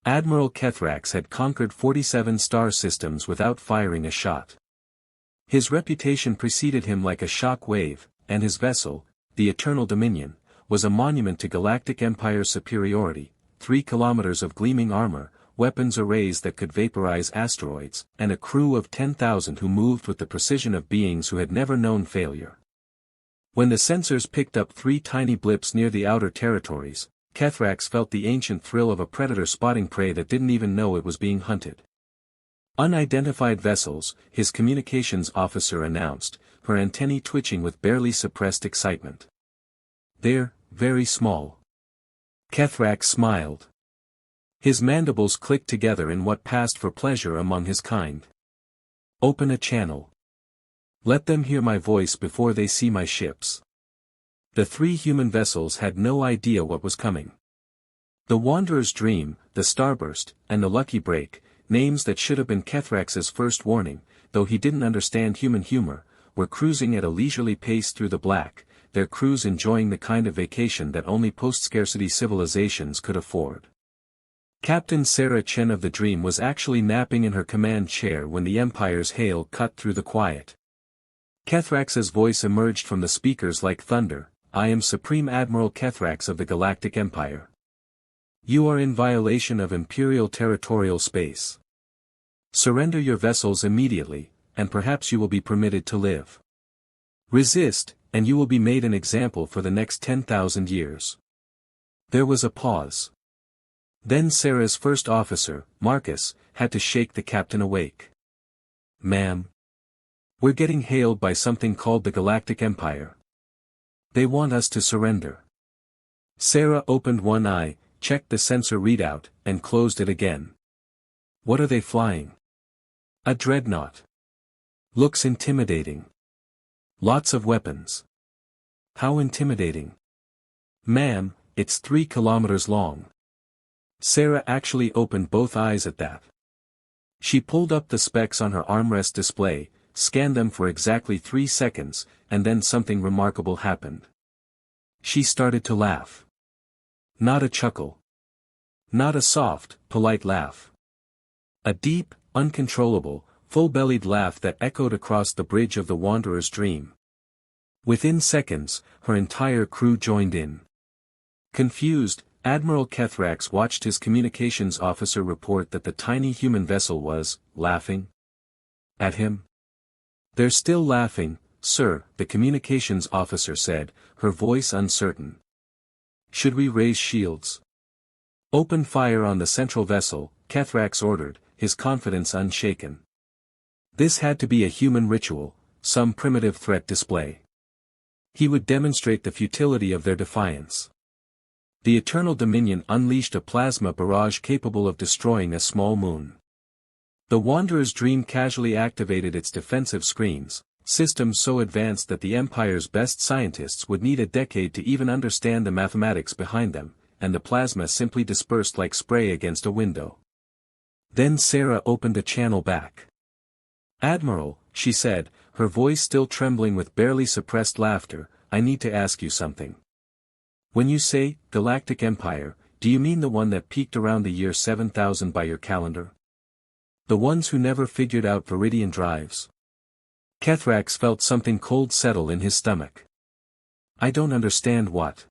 Admiral Kethrax had conquered 47 star systems without firing a shot. His reputation preceded him like a shock wave, and his vessel, the Eternal Dominion, was a monument to Galactic Empire's superiority: 3 kilometers of gleaming armor, weapons arrays that could vaporize asteroids, and a crew of 10,000 who moved with the precision of beings who had never known failure. When the sensors picked up 3 tiny blips near the outer territories, Kethrax felt the ancient thrill of a predator spotting prey that didn't even know it was being hunted. Unidentified vessels, his communications officer announced, her antennae twitching with barely suppressed excitement. They're very small. Kethrax smiled. His mandibles clicked together in what passed for pleasure among his kind. Open a channel. Let them hear my voice before they see my ships. The 3 human vessels had no idea what was coming. The Wanderer's Dream, the Starburst, and the Lucky Break, names that should have been Kethrax's first warning, though he didn't understand human humor, were cruising at a leisurely pace through the black, their crews enjoying the kind of vacation that only post-scarcity civilizations could afford. Captain Sarah Chen of the Dream was actually napping in her command chair when the Empire's hail cut through the quiet. Kethrax's voice emerged from the speakers like thunder: "I am Supreme Admiral Kethrax of the Galactic Empire. You are in violation of Imperial territorial space. Surrender your vessels immediately, and perhaps you will be permitted to live. Resist, and you will be made an example for the next 10,000 years." There was a pause. Then Sarah's first officer, Marcus, had to shake the captain awake. "Ma'am. We're getting hailed by something called the Galactic Empire. They want us to surrender." Sarah opened one eye, checked the sensor readout, and closed it again. "What are they flying?" "A dreadnought. Looks intimidating. Lots of weapons." "How intimidating?" "Ma'am, it's 3 kilometers long." Sarah actually opened both eyes at that. She pulled up the specs on her armrest display, scanned them for exactly 3 seconds, and then something remarkable happened. She started to laugh. Not a chuckle. Not a soft, polite laugh. A deep, uncontrollable, full-bellied laugh that echoed across the bridge of the Wanderer's Dream. Within seconds, her entire crew joined in. Confused, Admiral Kethrax watched his communications officer report that the tiny human vessel was laughing at him. "They're still laughing, sir," the communications officer said, her voice uncertain. "Should we raise shields?" "Open fire on the central vessel," Kethrax ordered, his confidence unshaken. This had to be a human ritual, some primitive threat display. He would demonstrate the futility of their defiance. The Eternal Dominion unleashed a plasma barrage capable of destroying a small moon. The Wanderer's Dream casually activated its defensive screens, systems so advanced that the Empire's best scientists would need a decade to even understand the mathematics behind them, and the plasma simply dispersed like spray against a window. Then Sarah opened a channel back. "Admiral," she said, her voice still trembling with barely suppressed laughter, "I need to ask you something. When you say, Galactic Empire, do you mean the one that peaked around the year 7000 by your calendar? The ones who never figured out Viridian drives?" Kethrax felt something cold settle in his stomach. "I don't understand what."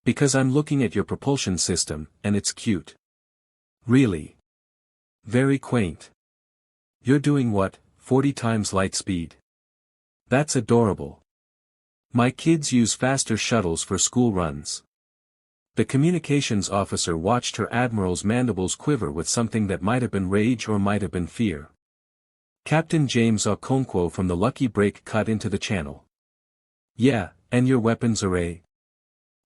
"Because I'm looking at your propulsion system, and it's cute." "Really? Very quaint. You're doing what, 40 times light speed? That's adorable. My kids use faster shuttles for school runs." The communications officer watched her admiral's mandibles quiver with something that might have been rage or might have been fear. Captain James Okonkwo from the Lucky Break cut into the channel. "Yeah, and your weapons array?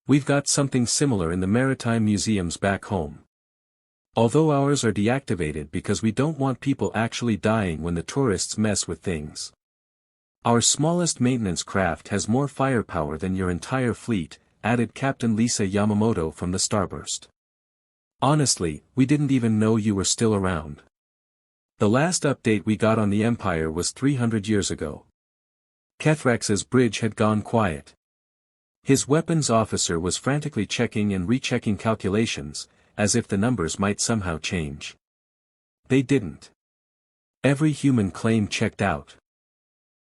We've got something similar in the maritime museums back home. Although ours are deactivated because we don't want people actually dying when the tourists mess with things. Our smallest maintenance craft has more firepower than your entire fleet," added Captain Lisa Yamamoto from the Starburst. "Honestly, we didn't even know you were still around. The last update we got on the Empire was 300 years ago." Kethrax's bridge had gone quiet. His weapons officer was frantically checking and rechecking calculations, as if the numbers might somehow change. They didn't. Every human claim checked out.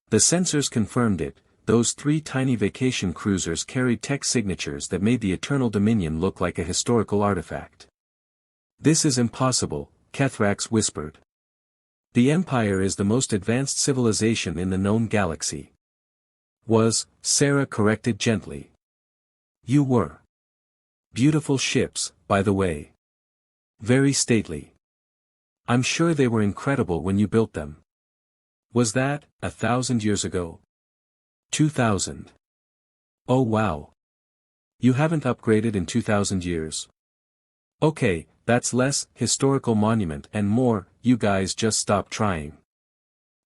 The sensors confirmed it. Those 3 tiny vacation cruisers carried tech signatures that made the Eternal Dominion look like a historical artifact. "This is impossible," Kethrax whispered. "The Empire is the most advanced civilization in the known galaxy." Sarah corrected gently. "You were. Beautiful ships, by the way. Very stately. I'm sure they were incredible when you built them. Was that 1,000 years ago? 2,000. Oh wow. You haven't upgraded in 2,000 years. Okay, that's less historical monument and more, you guys just stop trying."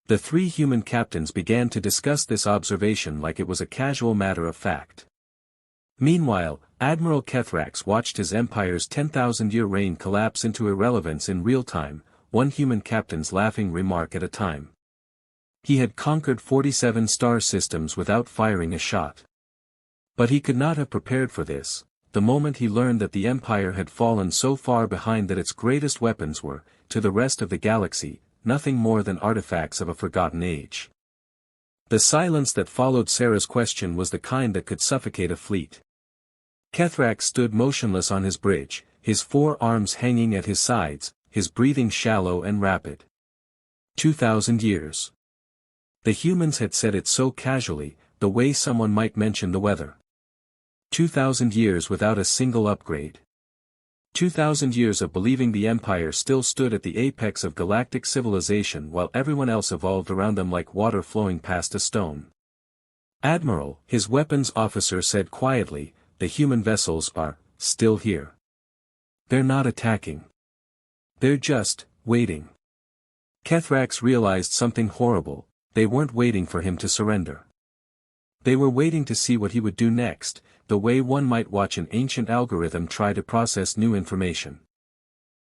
The 3 human captains began to discuss this observation like it was a casual matter of fact. Meanwhile, Admiral Kethrax watched his empire's 10,000-year reign collapse into irrelevance in real time, one human captain's laughing remark at a time. He had conquered 47 star systems without firing a shot. But he could not have prepared for this, the moment he learned that the Empire had fallen so far behind that its greatest weapons were, to the rest of the galaxy, nothing more than artifacts of a forgotten age. The silence that followed Sarah's question was the kind that could suffocate a fleet. Kethrax stood motionless on his bridge, his 4 arms hanging at his sides, his breathing shallow and rapid. 2,000 years. The humans had said it so casually, the way someone might mention the weather. 2,000 years without a single upgrade. 2,000 years of believing the Empire still stood at the apex of galactic civilization while everyone else evolved around them like water flowing past a stone. "Admiral," his weapons officer said quietly, "the human vessels are still here. They're not attacking. They're just waiting." Kethrax realized something horrible. They weren't waiting for him to surrender. They were waiting to see what he would do next, the way one might watch an ancient algorithm try to process new information.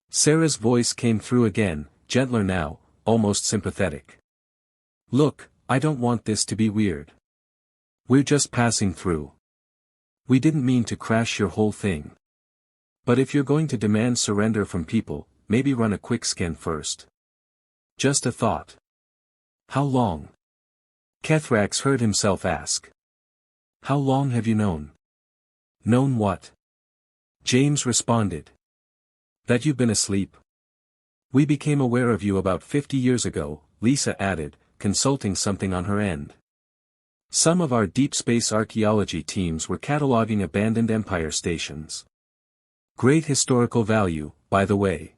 Sarah's voice came through again, gentler now, almost sympathetic. "Look, I don't want this to be weird. We're just passing through. We didn't mean to crash your whole thing. But if you're going to demand surrender from people, maybe run a quick scan first. Just a thought." "How long?" Kethrax heard himself ask. "How long have you known?" "Known what?" James responded. "That you've been asleep. We became aware of you about 50 years ago," Lisa added, consulting something on her end. "Some of our deep space archaeology teams were cataloging abandoned Empire stations. Great historical value, by the way.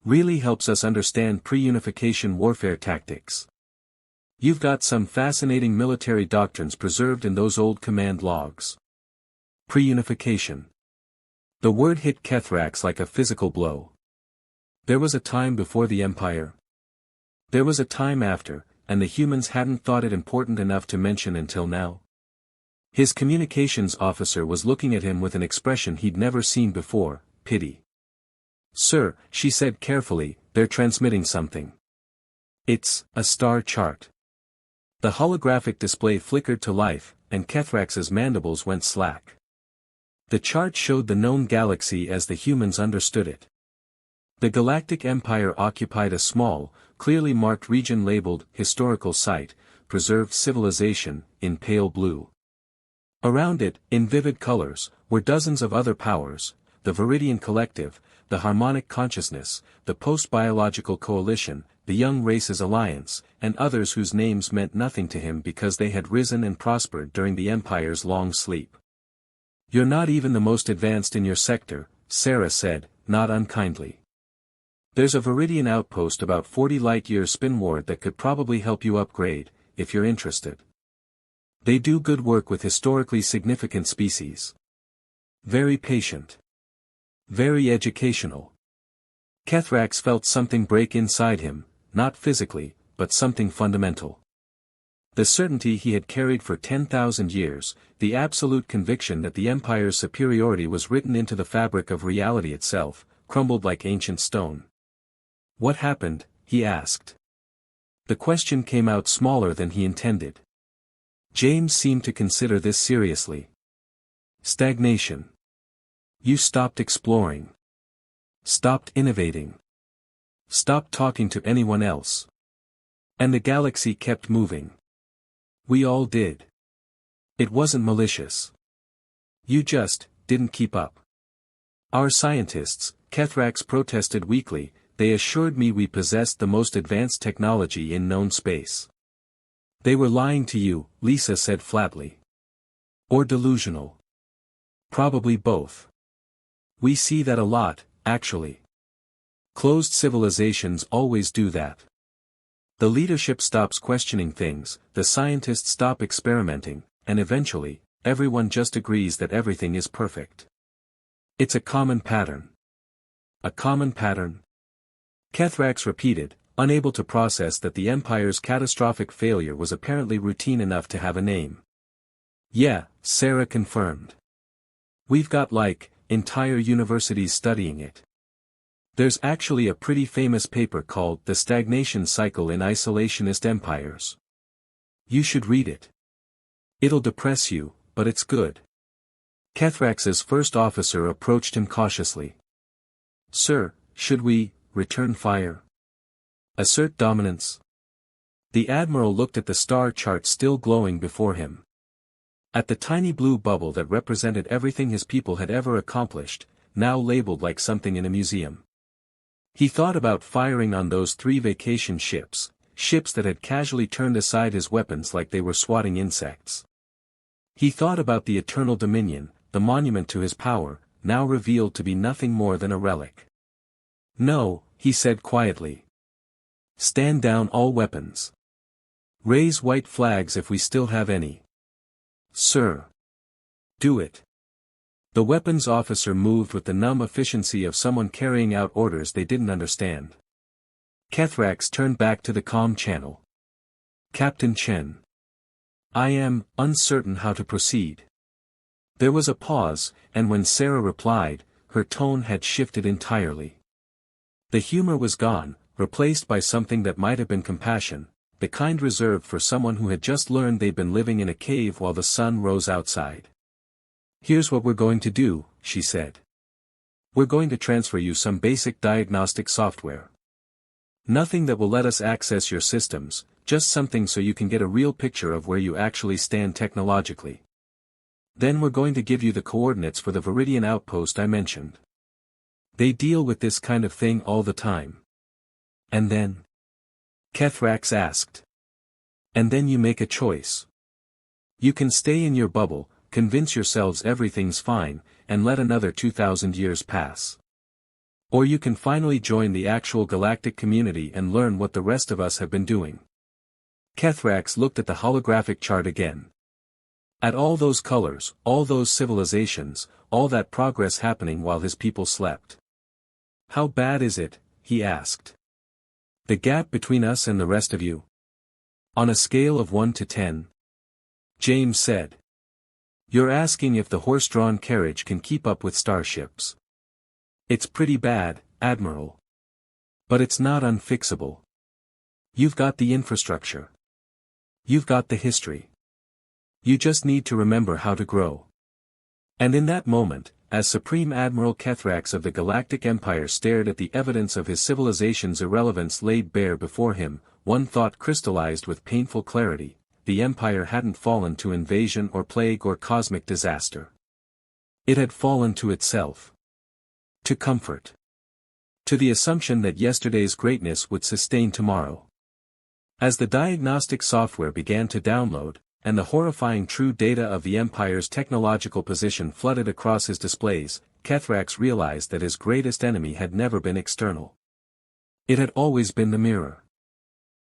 Really helps us understand pre-unification warfare tactics. You've got some fascinating military doctrines preserved in those old command logs." Pre-unification. The word hit Kethrax like a physical blow. There was a time before the Empire. There was a time after, and the humans hadn't thought it important enough to mention until now. His communications officer was looking at him with an expression he'd never seen before, pity. "Sir," she said carefully, "they're transmitting something. It's a star chart." The holographic display flickered to life, and Kethrax's mandibles went slack. The chart showed the known galaxy as the humans understood it. The Galactic Empire occupied a small, clearly marked region labeled Historical Site, Preserved Civilization, in pale blue. Around it, in vivid colors, were dozens of other powers, the Viridian Collective, the Harmonic Consciousness, the Post-Biological Coalition, the Young Races Alliance, and others whose names meant nothing to him because they had risen and prospered during the Empire's long sleep. "You're not even the most advanced in your sector," Sarah said, not unkindly. "There's a Viridian outpost about 40 light-years spinward that could probably help you upgrade, if you're interested. They do good work with historically significant species. Very patient. Very educational." Kethrax felt something break inside him, not physically, but something fundamental. The certainty he had carried for 10,000 years, the absolute conviction that the Empire's superiority was written into the fabric of reality itself, crumbled like ancient stone. "What happened?" he asked. The question came out smaller than he intended. James seemed to consider this seriously. "Stagnation. You stopped exploring. Stopped innovating. Stopped talking to anyone else. And the galaxy kept moving. We all did. It wasn't malicious. You just didn't keep up. Our scientists, Kethrax protested weakly, they assured me we possessed the most advanced technology in known space. They were lying to you, Lisa said flatly. Or delusional. Probably both. We see that a lot, actually. Closed civilizations always do that. The leadership stops questioning things, the scientists stop experimenting, and eventually, everyone just agrees that everything is perfect. It's a common pattern. A common pattern? Kethrax repeated, unable to process that the Empire's catastrophic failure was apparently routine enough to have a name. Yeah, Sarah confirmed. We've got entire universities studying it. There's actually a pretty famous paper called The Stagnation Cycle in Isolationist Empires. You should read it. It'll depress you, but it's good. Kethrax's first officer approached him cautiously. Sir, should we return fire? Assert dominance? The admiral looked at the star chart still glowing before him. At the tiny blue bubble that represented everything his people had ever accomplished, now labeled like something in a museum. He thought about firing on those 3 vacation ships that had casually turned aside his weapons like they were swatting insects. He thought about the Eternal Dominion, the monument to his power, now revealed to be nothing more than a relic. No, he said quietly. Stand down all weapons. Raise white flags if we still have any. Sir. Do it. The weapons officer moved with the numb efficiency of someone carrying out orders they didn't understand. Kethrax turned back to the comm channel. Captain Chen. I am uncertain how to proceed. There was a pause, and when Sarah replied, her tone had shifted entirely. The humor was gone, replaced by something that might have been compassion, the kind reserved for someone who had just learned they'd been living in a cave while the sun rose outside. Here's what we're going to do, she said. We're going to transfer you some basic diagnostic software. Nothing that will let us access your systems, just something so you can get a real picture of where you actually stand technologically. Then we're going to give you the coordinates for the Viridian outpost I mentioned. They deal with this kind of thing all the time. And then? Kethrax asked. And then you make a choice. You can stay in your bubble, convince yourselves everything's fine, and let another 2,000 years pass. Or you can finally join the actual galactic community and learn what the rest of us have been doing. Kethrax looked at the holographic chart again. At all those colors, all those civilizations, all that progress happening while his people slept. How bad is it, he asked. The gap between us and the rest of you? On a scale of 1 to 10. James said. You're asking if the horse-drawn carriage can keep up with starships. It's pretty bad, Admiral. But it's not unfixable. You've got the infrastructure. You've got the history. You just need to remember how to grow. And in that moment, as Supreme Admiral Kethrax of the Galactic Empire stared at the evidence of his civilization's irrelevance laid bare before him, one thought crystallized with painful clarity: the Empire hadn't fallen to invasion or plague or cosmic disaster. It had fallen to itself. To comfort. To the assumption that yesterday's greatness would sustain tomorrow. As the diagnostic software began to download, and the horrifying true data of the Empire's technological position flooded across his displays, Kethrax realized that his greatest enemy had never been external. It had always been the mirror.